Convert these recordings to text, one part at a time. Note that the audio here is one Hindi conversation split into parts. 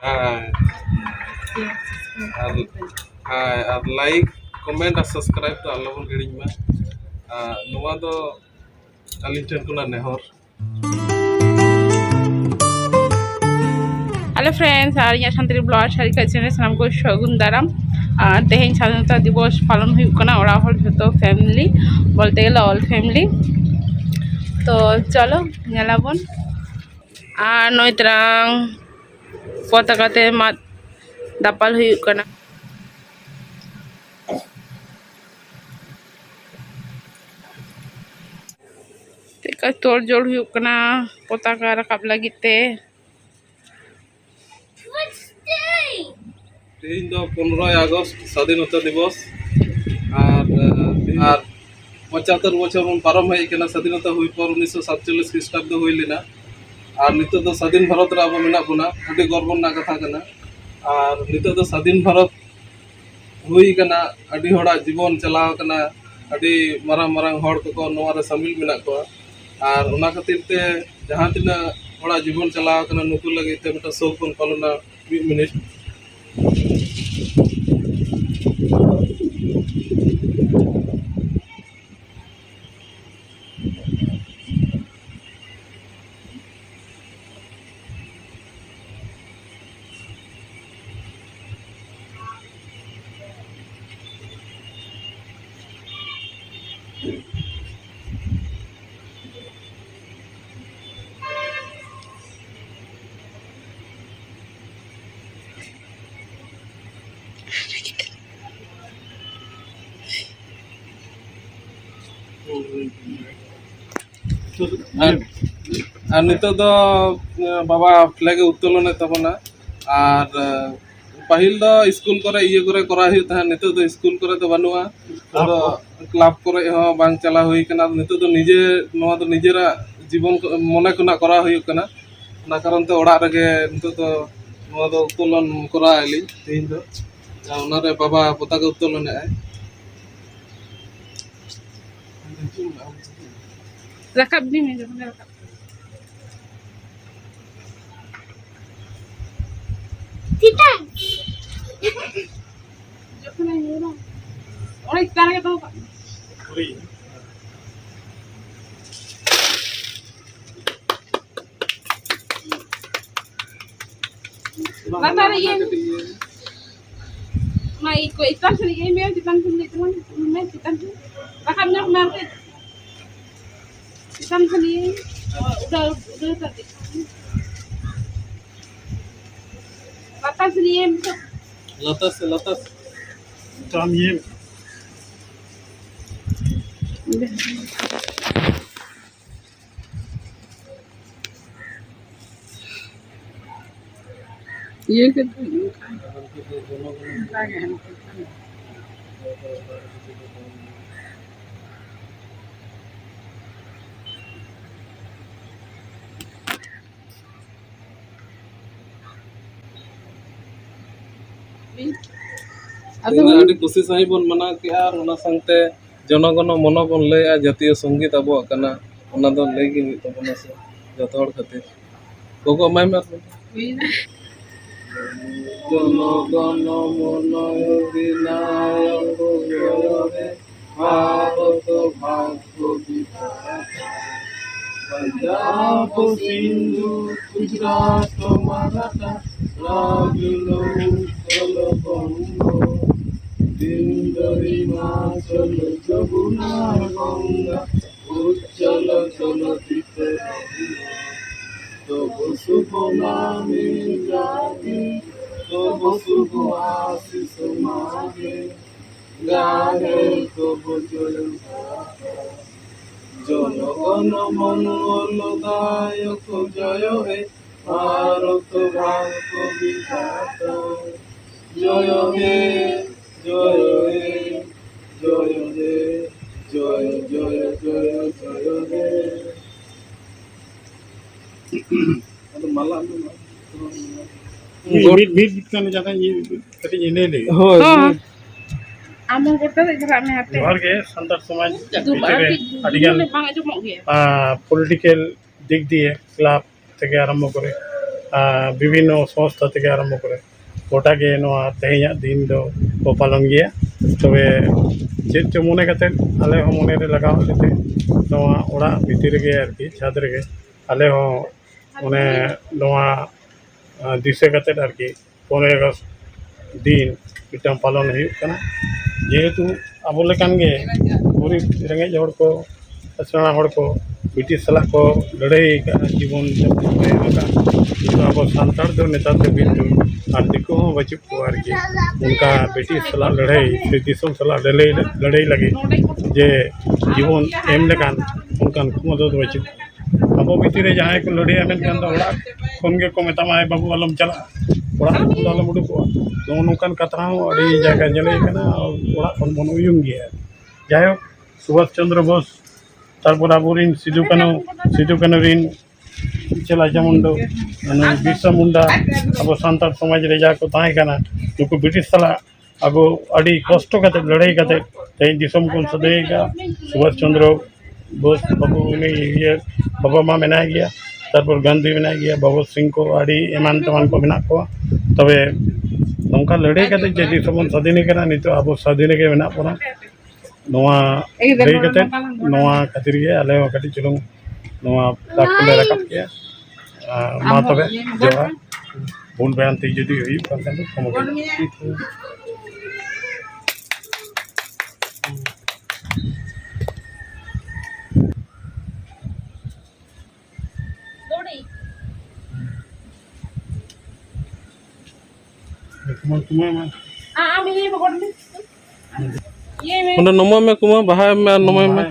ᱦᱮᱸ ᱟᱨ ᱟᱨ ᱞᱟᱭᱤᱠ ᱠᱚᱢᱮᱱᱴ ᱟᱨ ᱥᱟᱵᱥᱠᱨᱟᱭᱤᱵ ᱫᱚ ᱟᱞᱚᱵᱚᱱ ᱦᱤᱲᱤᱧ ᱢᱟ ᱱᱚᱣᱟ ᱫᱚ ᱟᱹᱞᱤᱧ ᱴᱷᱮᱱ ᱠᱷᱚᱱᱟᱜ ᱱᱮᱦᱚᱨ हेलो फ्रेंड्स और यहाँ सानताली ब्लॉग सारिका चैनल सामान को सगुन दाराम तेहें स्वाधीनता दिवस पालन हुई ओड़ा हर जो फैमिली बोलते गले ऑल फैमिली तो चलो नेलाबन और नई तरह पताकाते मत दापाल हुई तोड़ जोड़ हुई पताका रकाब लगी तेज दो 15 अगस्त स्वाधीनता दिवस और 75 बचर बन पारम हेकना स्वाधीनता हुई पर 1947 ख्रीष्टाब्द हुई लेना और नित दो स्वाधीन भारत रे अब मेना बना अभी गर्व ना कथा कना और नित दो स्वाधीन भारत हुई कना अभी होड़ा जीवन चलाव कना अभी मारांग मारांग हड़ को नोआ रे शामिल मेना को और ओना खातिर ते जहां तिना होड़ा जीवन चलाव कना नुकु लगे ते मटा सब बन पालना 1 मिनट और नित बाबा फ्लैग उत्तोलन तबना और पाहिल दो स्कूल करे ये करे करा हुई था नित दो स्कूल करे तो बनुआ तो क्लब करे हो बांग चला हुई कना नित दो निजे नोआ दो निजेरा जीवन मने कोना करा हुई कना ना कारण ते ओड़ा रगे नित दो नोआ दो उत्तोलन करा आली तीन दो ओनारे बाबा पताका उत्तोलन है रकाब दी में जब Rakab Tita. Yo creo que no. Ahora está que todo. Bata ये mai ko ikan sini ये मैं ikan sini teman मैं ikan rakamnya kemarin ikan sini udah tadi Latas ini latas Tam ये के अभी खुशी सही बन मना के और ओना संगते जनगण मन बन लैया जातीय संगीत अब कना ओना दो लैगी नि तबना से जत हड़ खातिर कोको माय में जनगण मन अधिनायक जय भारत भाग्य विधाता पंजाब सिंधु गुजरात मराठा द्राविड़ उत्कल बंग हिमाचल जमुना गंगा उज्जल चलचित तब शुभ नामे जागे तब शुभ आशीष मागे गाहे तब जय जनगण मंगलदायक जय हे भारत भाग्य विधाता जय हे जय हे जय हे जय जय जय जय हे माला बीट करने जाता ये कटी ये ले ले Among kota ikhra me hate. जोहर के संतर समाज Adigyan bang ajo mo giya. Political दिख दिए क्लब থেকে আরম্ভ করে विभिन्न संस्था थे आरम्भ करे गोटा के तेहना दिन दो को पालन गया तबे चेक चो मने कते आले हो मने रे लगाव लेते ओड़ा भीतर गे आरकी छाद रे आले हो मने दिशे कते आरकी 15 अगस्त दिन मिटम पालन हुई कना जेहेतु आबो लेकान गे गरीब रेंगेज हड़ को सेना हड़ को ब्रिटिश सलाह को लड़ाई का जीवन अब सानतार दो नेता ते बिंदु और दिको हो बचु को आरकी उनका ब्रिटिश सलाह लड़ाई से दिसम सलाह लड़ाई लगे जे जीवन एम लेकान उनका मदद बचु अब भीतर जहाँ को लड़ाई मेनकान दो ओड़ा खन गे को मेतामा बाबू आलम चला ओड़ा आलम उडुको नोकान कथा हो अड़ी जगह जले कना ओड़ा खन बन उयुम गया जायो सुभाष चंद्र बोस तारपर आबोरिन सिदु कानु रिन चला जेमन दो बिरसा मुंडा अब सानतार समाज रे जा को ताहे कना नुकु ब्रिटिश सला अब अड़ी कष्ट कते लड़ाई कते तेई दिसम को सदैगा सुभाष चंद्र बोस बाबू ने ये बाबा मा मेना गया तारपर गांधी मेना गया भगत सिंह को अड़ी एमान तमान को मेना को तबे नोंका लड़ाई कते जे दिसम स्वाधीन कना नितो अब स्वाधीन के मेना पना नोआ लड़ाई कते नोआ खातिर गे आले कटी चुलुंग नोआ दाखले रकब के मा तबे जोहा भूल बयान ती जदी हुई कंटेंट कमो Udah nomor me kuma bahaya me nomor me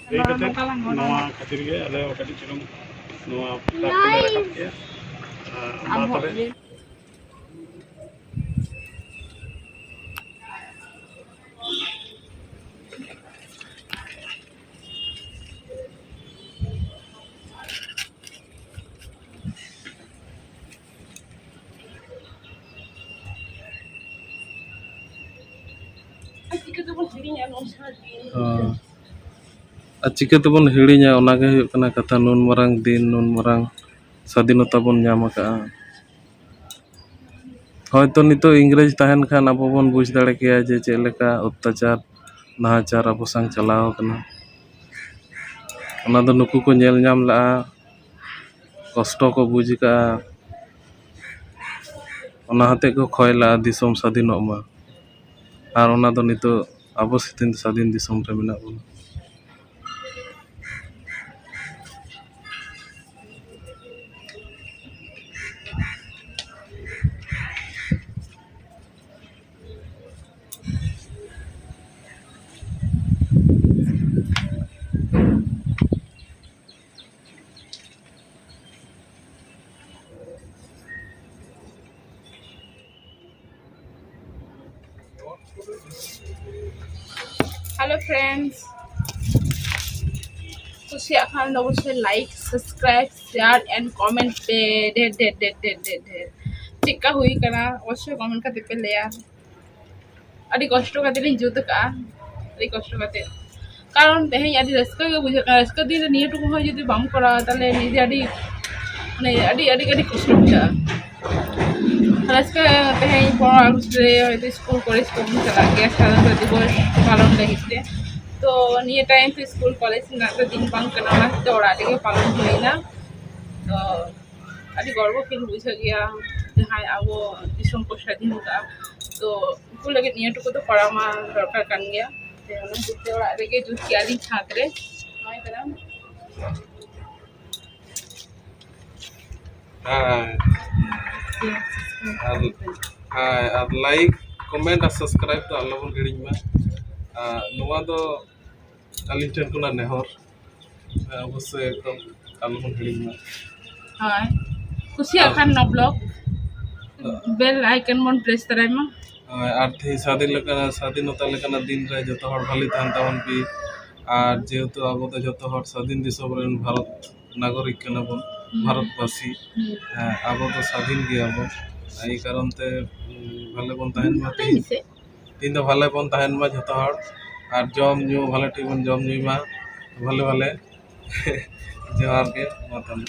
नवा खातिर गे आले कटी चुलुंग नवा दाखले रकब के मा तबे चिका तबन हिड़िया ओनागे हुयुग कना कथा नुन मारंग दिन नुन मारंग स्वाधीनता बन नाम का हयतो नितो इंग्रेज तहन खान अब बन बुझ दाड़े के जे चेक लेका अत्याचार नाहाचार अब संग चलाव कना ओना दो नुकु को नेल नाम ला कष्ट को बुझ का ओना हते को खयला दिसम स्वाधीन मा और ओना दो नितो अब स्वाधीन दिसम रे मेना बन हेलो फ्रेंड्स कुछ खान अवश्य like subscribe share and comment पे ढेर ढेर ढेर ढेर ढेर ढेर चिक्का हुई कना अवश्य कमेंट करते पे ले यार अड़ी कष्ट करते जुत का अड़ी कष्ट करते कारण तेहे अड़ी रस्का के बुझे रस्का दिन निये टुकु हो जदी बाम करा ताले निजे अड़ी माने अड़ी अड़ी अड़ी कष्ट बुझा रस्का तेहे पढ़ा रे स्कूल कॉलेज को चला गया साधारण दिवस पालन लगिते तो निये टाइम पे स्कूल कॉलेज ना दिन बांग कना तो ओड़ा के पालन होइना तो अड़ी गर्व फील बुझा गया जहाँ अब दिसम को स्वाधीन का तो उनको लगे निये टुकु तो पढ़ा मा दरकार कान गया ते ओना जुते ओड़ा रे जुत कियाली छात रे नय करा हाय लाइक कमेंट और सब्सक्राइब तो अल्लाह बन हिड़ी में ᱱᱚᱣᱟ ᱫᱚ ᱟᱹᱞᱤᱧ ᱴᱷᱮᱱ ᱠᱷᱚᱱᱟᱜ ᱱᱮᱦᱚᱨ ᱚᱵᱚᱥᱥᱳᱭ ᱮᱠᱫᱚᱢ ᱟᱞᱚᱵᱚᱱ ᱦᱤᱲᱤᱧ ᱢᱟ ᱦᱳᱭ ᱠᱩᱥᱤᱭᱟᱜ ᱠᱷᱟᱱ ᱱᱚ ব্লগ বেল আইকন বন প্রেস ᱛᱟᱨᱟᱭ ᱢᱟ আর স্বাধীনতা লেখানা দিন রে যত হড় ভালো থাকেন তাবন পি আর যেহেতু আবো তো যত হড় স্বাধীন দিশম রেন ভারত নাগরিক কানা বন ভারতবাসী আবো তো স্বাধীন গিয়াবন এই কারণতে ভালো বন তাহেন মা তিন তো ভালো বন তাহেন মা যত হড় আর জম নিউ ভালো ঠিক বন জম নিউ মা ভালো ভালো জোহার কে মাতান